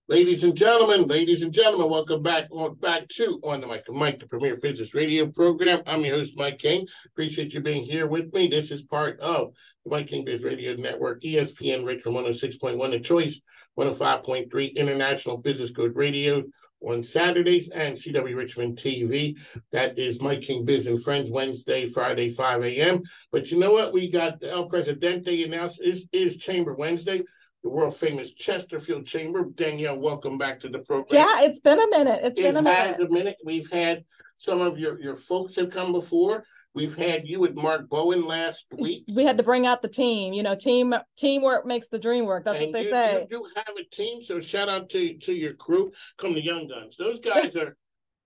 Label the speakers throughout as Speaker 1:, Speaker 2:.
Speaker 1: Ladies and gentlemen, welcome back to On the Mike, the premier business radio program. I'm your host, Mike King. Appreciate you being here with me. This is part of the Mike King Biz Radio Network, ESPN Richmond 106.1, The Choice 105.3, International Business Code Radio on Saturdays, and CW Richmond TV. That is Mike King Biz and Friends, Wednesday, Friday, 5 a.m. But you know what? We got the El Presidente announced is Chamber Wednesday. The world famous Chesterfield Chamber. Danielle, welcome back to the program.
Speaker 2: Yeah, it's been a minute. It's been a minute.
Speaker 1: We've had some of your folks have come before. We've had you with Mark Bowen last week.
Speaker 2: We had to bring out the team. You know, teamwork makes the dream work. That's what they say.
Speaker 1: You do have a team, so shout out to your crew. Come the Young Guns. Those guys are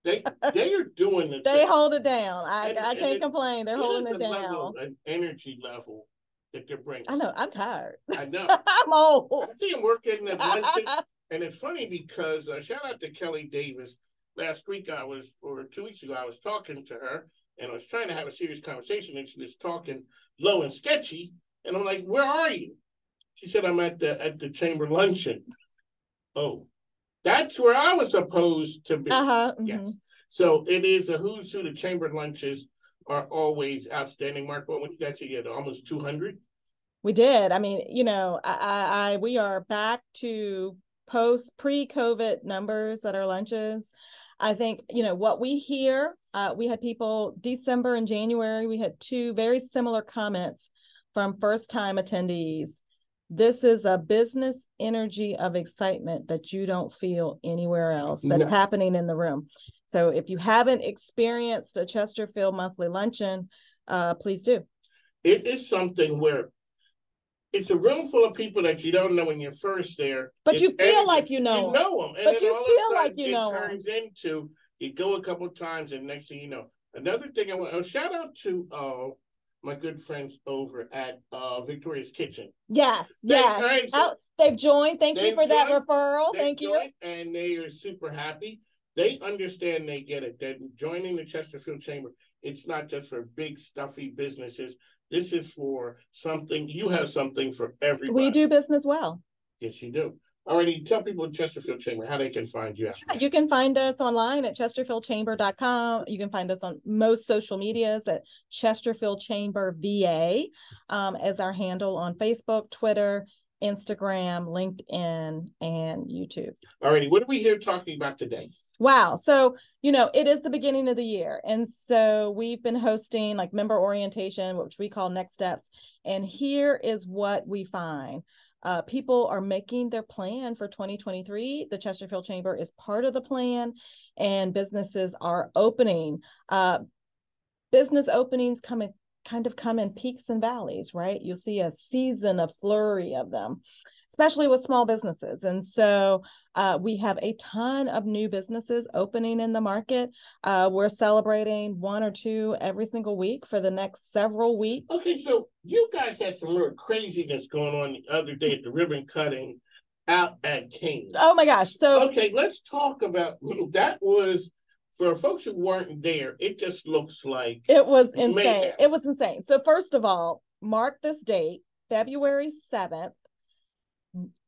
Speaker 1: they are doing it.
Speaker 2: They hold it down. I can't complain. They're holding it down.
Speaker 1: An energy level that they're bringing.
Speaker 2: I know. I'm tired.
Speaker 1: I know.
Speaker 2: I'm old.
Speaker 1: I see them working at luncheon. And it's funny because shout out to Kelly Davis. Last week or 2 weeks ago, I was talking to her and I was trying to have a serious conversation and she was talking low and sketchy. And I'm like, where are you? She said, I'm at the chamber luncheon. Oh, that's where I was supposed to be.
Speaker 2: Mm-hmm.
Speaker 1: Yes. So it is a who's who. The chamber lunches are always outstanding. Mark, what you got to get? Almost 200?
Speaker 2: We did. I mean, you know, we are back to pre-COVID numbers at our lunches. I think, you know, what we hear, we had people December and January, we had two very similar comments from first-time attendees. This is a business energy of excitement that you don't feel anywhere else that's happening in the room. So if you haven't experienced a Chesterfield monthly luncheon, please do.
Speaker 1: It is something where it's a room full of people that you don't know when you're first there.
Speaker 2: But you feel like you know them.
Speaker 1: You know them. And
Speaker 2: but you feel like you know them.
Speaker 1: It turns into, you go a couple of times and next thing you know. Another thing I want to shout out to my good friends over at Victoria's Kitchen.
Speaker 2: Yes. Right, so they've joined. Thank you for that referral. Thank you.
Speaker 1: And they are super happy. They understand, they get it. They're joining the Chesterfield Chamber. It's not just for big, stuffy businesses. This is for something. You have something for everybody.
Speaker 2: We do business well.
Speaker 1: Yes, you do. Alrighty, tell people at Chesterfield Chamber how they can find you.
Speaker 2: You can find us online at chesterfieldchamber.com. You can find us on most social medias at Chesterfield Chamber VA as our handle on Facebook, Twitter, Instagram, LinkedIn, and YouTube.
Speaker 1: Alrighty, what are we here talking about today?
Speaker 2: Wow. So, you know, it is the beginning of the year. And so we've been hosting like member orientation, which we call Next Steps. And here is what we find. People are making their plan for 2023. The Chesterfield Chamber is part of the plan and businesses are opening. Business openings come in peaks and valleys, right? You'll see a season of flurry of them, especially with small businesses. And so we have a ton of new businesses opening in the market. We're celebrating one or two every single week for the next several weeks.
Speaker 1: Okay, so you guys had some real craziness going on the other day at the ribbon cutting out at King's.
Speaker 2: Oh my gosh. So
Speaker 1: okay, let's talk about that. Was for folks who weren't there, it just looks like
Speaker 2: it was insane. Mayhem. It was insane. So first of all, mark this date, February 7th,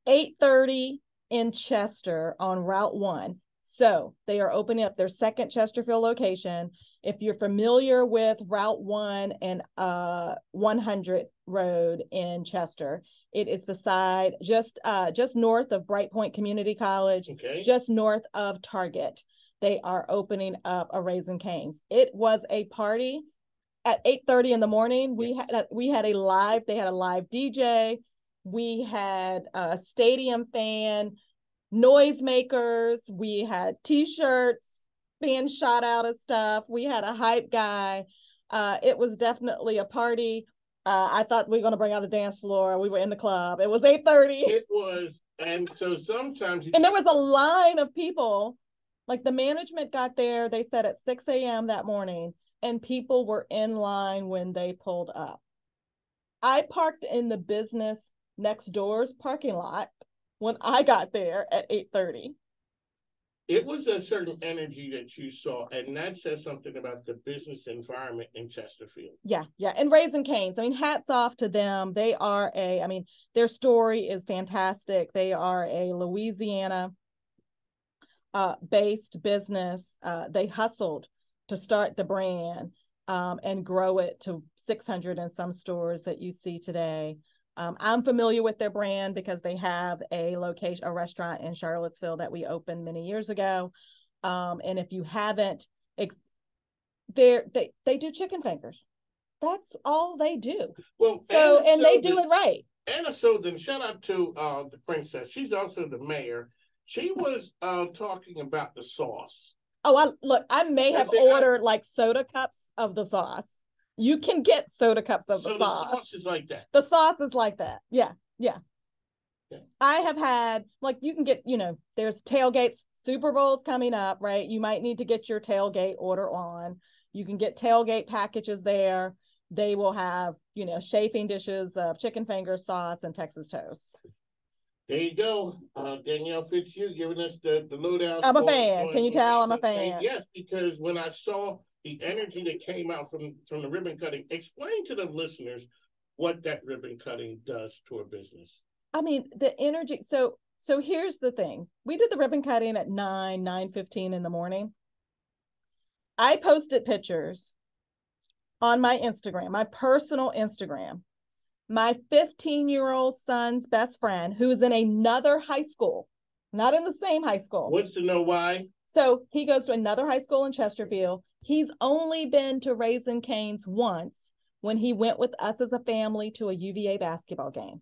Speaker 2: 8:30 in Chester on Route 1. So they are opening up their second Chesterfield location. If you're familiar with Route 1 and 100 Road in Chester, it is beside just north of Bright Point Community College, just north of Target. They are opening up a Raising Cane's. It was a party at 8:30 in the morning. They had a live DJ. We had a stadium fan, noisemakers. We had T-shirts being shot out of stuff. We had a hype guy. It was definitely a party. I thought we were going to bring out a dance floor. We were in the club. It was 8:30.
Speaker 1: It was. And so sometimes...
Speaker 2: And there was a line of people. Like the management got there, they said at 6 a.m. that morning, and people were in line when they pulled up. I parked in the business next door's parking lot when I got there at 8:30.
Speaker 1: It was a certain energy that you saw, and that says something about the business environment in Chesterfield.
Speaker 2: Yeah. And Raising Cane's, I mean, hats off to them. Their story is fantastic. They are a Louisiana based business. They hustled to start the brand and grow it to 600 and some stores that you see today. I'm familiar with their brand because they have a restaurant in Charlottesville that we opened many years ago. And if you haven't, they do chicken fingers. That's all they do.
Speaker 1: Well,
Speaker 2: and they do it right.
Speaker 1: Anna Soden, shout out to the princess. She's also the mayor. She was talking about the sauce.
Speaker 2: Oh, I may have ordered like soda cups of the sauce. You can get soda cups of the sauce. So the
Speaker 1: sauce is like that.
Speaker 2: The sauce is like that. Yeah. Okay. I have had, like, you can get, there's tailgates, Super Bowl's coming up, right? You might need to get your tailgate order on. You can get tailgate packages there. They will have, chafing dishes of chicken finger sauce and Texas toast.
Speaker 1: There you go. Danielle Fitzhugh giving us the lowdown.
Speaker 2: I'm a fan. Can you tell I'm a fan?
Speaker 1: Yes, because when I saw the energy that came out from the ribbon cutting, explain to the listeners what that ribbon cutting does to a business.
Speaker 2: I mean, the energy. So here's the thing. We did the ribbon cutting at 9:15 in the morning. I posted pictures on my Instagram, my personal Instagram. My 15-year-old son's best friend, who is in another high school, not in the same high school.
Speaker 1: Wants to know why?
Speaker 2: So he goes to another high school in Chesterfield. He's only been to Raising Cane's once when he went with us as a family to a UVA basketball game.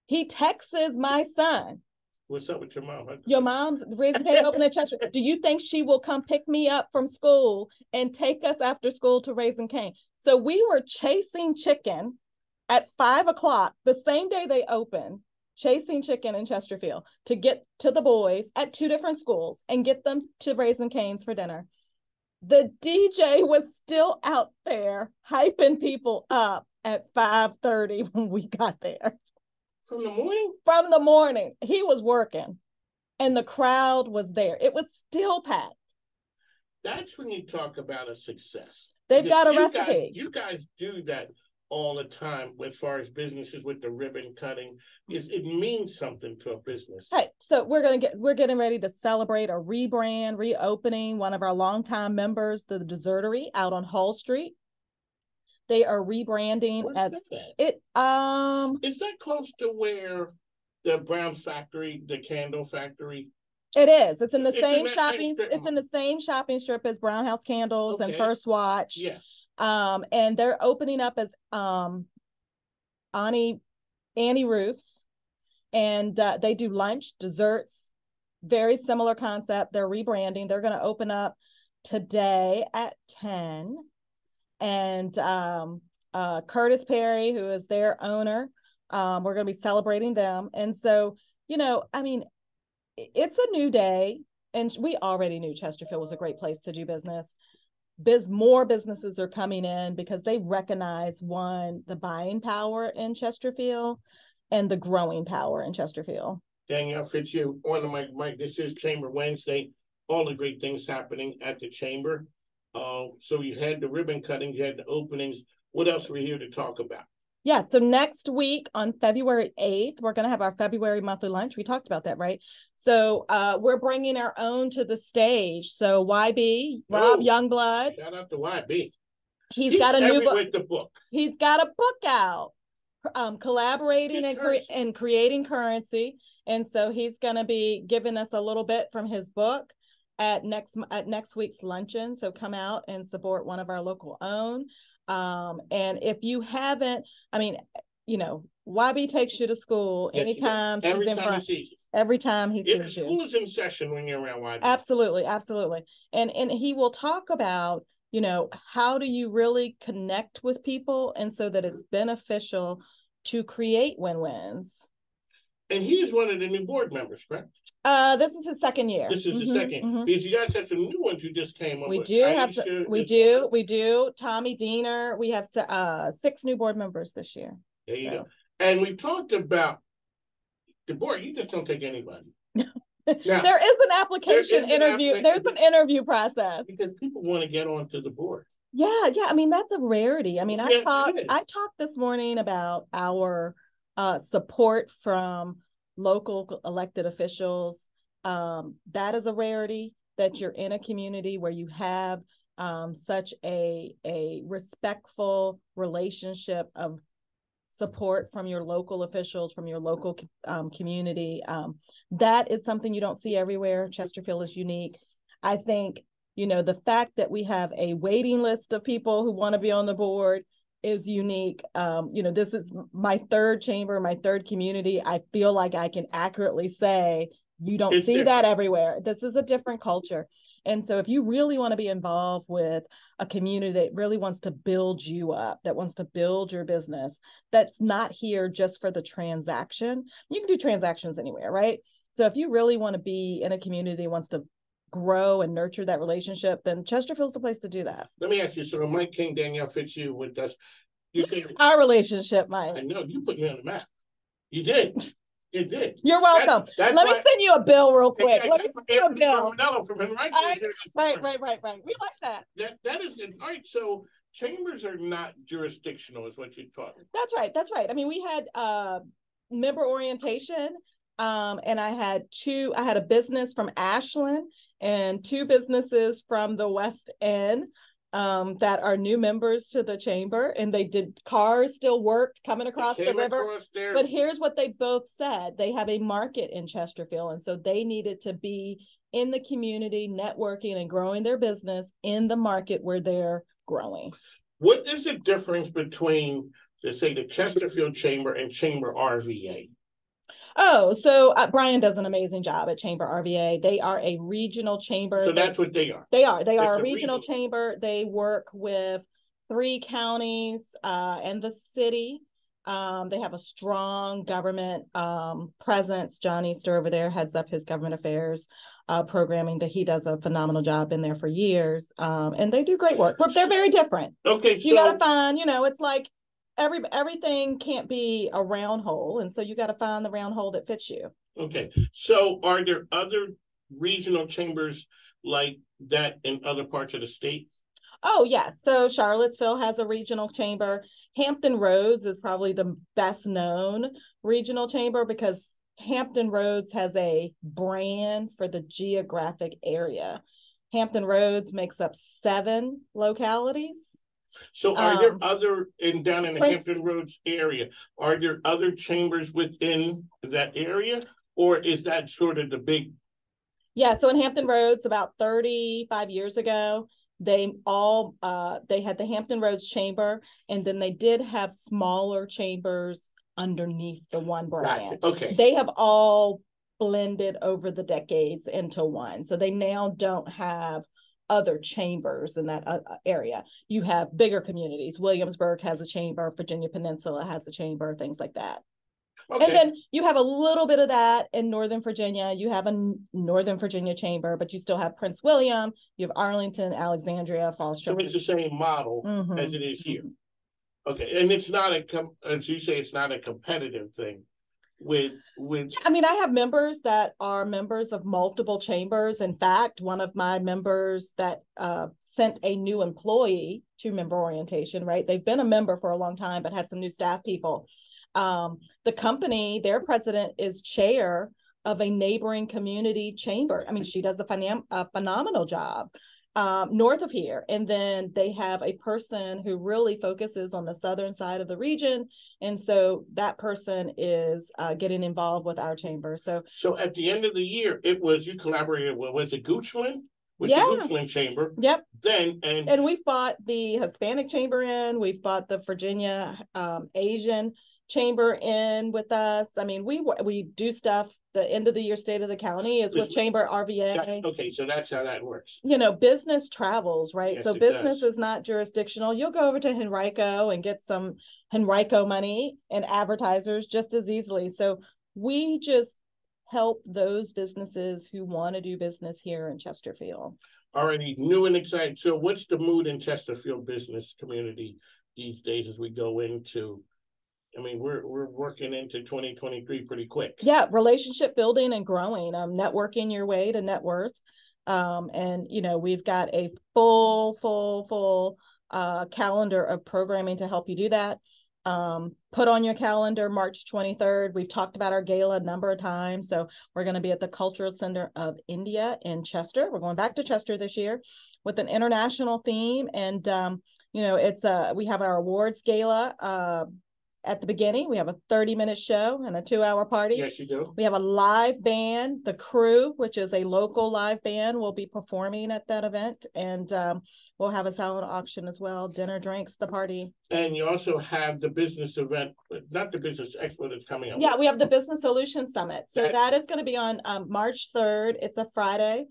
Speaker 2: He texts my son.
Speaker 1: What's up with your mom?
Speaker 2: Your mom's Raising Cane open in Chesterfield. Do you think she will come pick me up from school and take us after school to Raising Cane? So we were chasing chicken at 5:00, the same day they opened, chasing chicken in Chesterfield to get to the boys at 2 different schools and get them to Raising Cane's for dinner. The DJ was still out there hyping people up at 5:30 when we got there.
Speaker 1: From the morning?
Speaker 2: From the morning. He was working and the crowd was there. It was still packed.
Speaker 1: That's when you talk about a success.
Speaker 2: They've got a recipe.
Speaker 1: You guys do that all the time as far as businesses with the ribbon cutting. It means something to a business.
Speaker 2: Hey, so we're getting ready to celebrate a reopening one of our longtime members, the Desertery out on Hull Street. They are rebranding
Speaker 1: as
Speaker 2: it.
Speaker 1: Is that close to where the Brown factory, the candle factory?
Speaker 2: It is. It's in the same shopping. It's in the same shopping strip as Brown House Candles and First Watch.
Speaker 1: Yes.
Speaker 2: And they're opening up as Annie Roofs, and they do lunch, desserts, very similar concept. They're rebranding. They're going to open up today at 10. And Curtis Perry, who is their owner, we're going to be celebrating them. And so, I mean, it's a new day, and we already knew Chesterfield was a great place to do business. More businesses are coming in because they recognize, one, the buying power in Chesterfield and the growing power in Chesterfield.
Speaker 1: Danielle Fitzhugh on the mic. Mike, this is Chamber Wednesday. All the great things happening at the Chamber. So you had the ribbon cutting, you had the openings. What else are we here to talk about?
Speaker 2: Yeah, so next week on February 8th, we're going to have our February monthly lunch. We talked about that, right? So we're bringing our own to the stage. So YB, Rob Youngblood.
Speaker 1: Shout out to YB.
Speaker 2: He's got a new book.
Speaker 1: With the book.
Speaker 2: He's got a book out, collaborating and creating currency. And so he's going to be giving us a little bit from his book at next week's luncheon. So come out and support one of our local own. And if you haven't, I mean, YB takes you to school anytime he's in front. Every time he sees you.
Speaker 1: School is in session when you're around YB.
Speaker 2: Absolutely. And he will talk about, how do you really connect with people, and so that it's beneficial to create win-wins.
Speaker 1: And he's one of the new board members, correct?
Speaker 2: This is his second year.
Speaker 1: This is the second. Because you guys have some new ones who just came on.
Speaker 2: We do. Tommy Diener. We have 6 new board members this year.
Speaker 1: There you go. And we've talked about the board. You just don't take anybody. Now,
Speaker 2: there is an application interview. There's an interview process.
Speaker 1: Because people want to get onto the board.
Speaker 2: Yeah. I mean, that's a rarity. I mean, I talked this morning about our support from local elected officials that is a rarity, that you're in a community where you have such a respectful relationship of support from your local officials, from your local community. That is something you don't see everywhere. Chesterfield is unique. I think, the fact that we have a waiting list of people who want to be on the board is unique. This is my third chamber, my third community. I feel like I can accurately say you don't see that everywhere. This is a different culture. And so if you really want to be involved with a community that really wants to build you up, that wants to build your business, that's not here just for the transaction. You can do transactions anywhere, right? So if you really want to be in a community that wants to grow and nurture that relationship, then Chesterfield's the place to do that.
Speaker 1: Let me ask you, so Mike King, Danielle Fitzhugh with us. You say
Speaker 2: our relationship, Mike.
Speaker 1: I know, you put me on the map. You did. You did.
Speaker 2: You're welcome. Let me send you a bill real quick. Let me send you a bill.
Speaker 1: From him, right?
Speaker 2: Right. We like that.
Speaker 1: That is good. All right, so chambers are not jurisdictional, is what you taught.
Speaker 2: That's right. I mean, we had member orientation, and I had a business from Ashland and 2 businesses from the West End that are new members to the chamber, and cars still worked coming across the river. But here's what they both said: they have a market in Chesterfield, and so they needed to be in the community, networking and growing their business in the market where they're growing.
Speaker 1: What is the difference between, let's say, the Chesterfield Chamber and Chamber RVA?
Speaker 2: Oh, so Brian does an amazing job at Chamber RVA. They are a regional chamber.
Speaker 1: So that's what they are.
Speaker 2: They are a regional chamber. They work with 3 counties and the city. They have a strong government presence. John Easter over there heads up his government affairs programming. That he does a phenomenal job in there for years. And they do great work. But they're very different.
Speaker 1: Okay,
Speaker 2: you got to find, it's like everything can't be a round hole, and so you got to find the round hole that fits you.
Speaker 1: Okay, so are there other regional chambers like that in other parts of the state?
Speaker 2: Oh, yes. So Charlottesville has a regional chamber. Hampton Roads is probably the best known regional chamber because Hampton Roads has a brand for the geographic area. Hampton Roads makes up 7 localities.
Speaker 1: So are there other, down in the Hampton Roads area, are there other chambers within that area? Or is that sort of the big?
Speaker 2: Yeah, so in Hampton Roads, about 35 years ago, they had the Hampton Roads Chamber, and then they did have smaller chambers underneath the one brand.
Speaker 1: Gotcha. Okay.
Speaker 2: They have all blended over the decades into one. So they now don't have other chambers in that area. You have bigger communities. Williamsburg has a chamber, Virginia Peninsula has a chamber, things like that. Okay. And then you have a little bit of that in Northern Virginia. You have a Northern Virginia chamber, but you still have Prince William, you have Arlington, Alexandria, Falls Church.
Speaker 1: So it's the same model as it is here. Okay, and it's not as you say, it's not a competitive thing. Yeah,
Speaker 2: I mean, I have members that are members of multiple chambers. In fact, one of my members that sent a new employee to member orientation, right? They've been a member for a long time, but had some new staff people. The company, their president is chair of a neighboring community chamber. I mean, she does a phenomenal job north of here. And then they have a person who really focuses on the southern side of the region. And so that person is getting involved with our chamber. So
Speaker 1: at the end of the year, you collaborated with, was it Goochland? With the Goochland Chamber.
Speaker 2: Yep.
Speaker 1: And
Speaker 2: we brought the Hispanic Chamber in. We've brought the Virginia Asian Chamber in with us. I mean, we do stuff. The end of the year state of the county is with Chamber RVA.
Speaker 1: Okay, so that's how that works.
Speaker 2: Business travels, right?
Speaker 1: Yes,
Speaker 2: so business is not jurisdictional. You'll go over to Henrico and get some Henrico money and advertisers just as easily. So we just help those businesses who want to do business here in Chesterfield.
Speaker 1: Already new and exciting. So what's the mood in Chesterfield business community these days as we go into, I mean, we're working into 2023 pretty quick.
Speaker 2: Yeah, relationship building and growing, networking your way to net worth. And, we've got a full calendar of programming to help you do that. Put on your calendar March 23rd. We've talked about our gala a number of times. So we're going to be at the Cultural Center of India in Chester. We're going back to Chester this year with an international theme. And, it's we have our awards gala at the beginning. We have a 30-minute show and a 2-hour party.
Speaker 1: Yes, you do.
Speaker 2: We have a live band. The Crew, which is a local live band, will be performing at that event. And we'll have a silent auction as well. Dinner, drinks, the party.
Speaker 1: And you also have the business event, not the business expo that's coming up.
Speaker 2: Yeah, we have the Business Solutions Summit. So that is going to be on March 3rd. It's a Friday.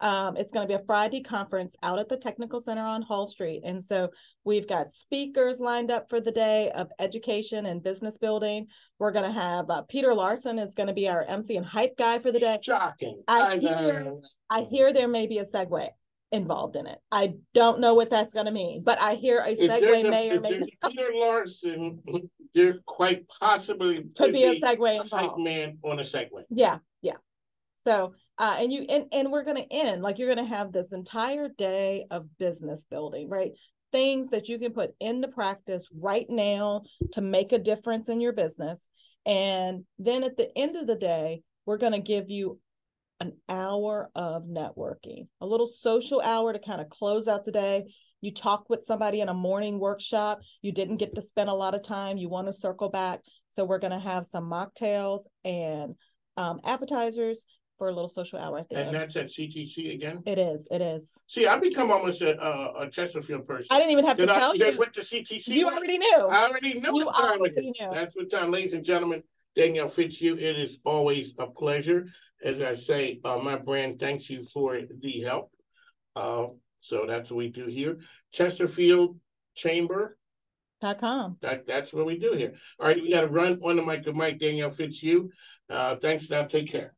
Speaker 2: It's going to be a Friday conference out at the Technical Center on Hall Street. And so we've got speakers lined up for the day of education and business building. We're going to have Peter Larson is going to be our MC and hype guy for the day.
Speaker 1: Shocking.
Speaker 2: I hear there may be a segue involved in it. I don't know what that's going to mean, but I hear a segue may or may not.
Speaker 1: Peter Larson, there quite possibly
Speaker 2: could be a segue involved.
Speaker 1: Hype man on a segue.
Speaker 2: Yeah. So and we're going to end, like, you're going to have this entire day of business building, right? Things that you can put into practice right now to make a difference in your business. And then at the end of the day, we're going to give you an hour of networking, a little social hour to kind of close out the day. You talked with somebody in a morning workshop. You didn't get to spend a lot of time. You want to circle back. So we're going to have some mocktails and appetizers for a little social hour at the end.
Speaker 1: And that's at CTC again?
Speaker 2: It is.
Speaker 1: See, I've become almost a Chesterfield person.
Speaker 2: I didn't even have to tell you.
Speaker 1: They went to CTC.
Speaker 2: You already knew.
Speaker 1: I already knew what time it is. That's what time, ladies and gentlemen. Danielle Fitzhugh, it is always a pleasure. As I say, my brand thanks you for the help. So that's what we do here. Chesterfield Chamber.
Speaker 2: .com.
Speaker 1: That's what we do here. All right, we got to run on the mic of Mike. Danielle Fitzhugh. Thanks now. Take care.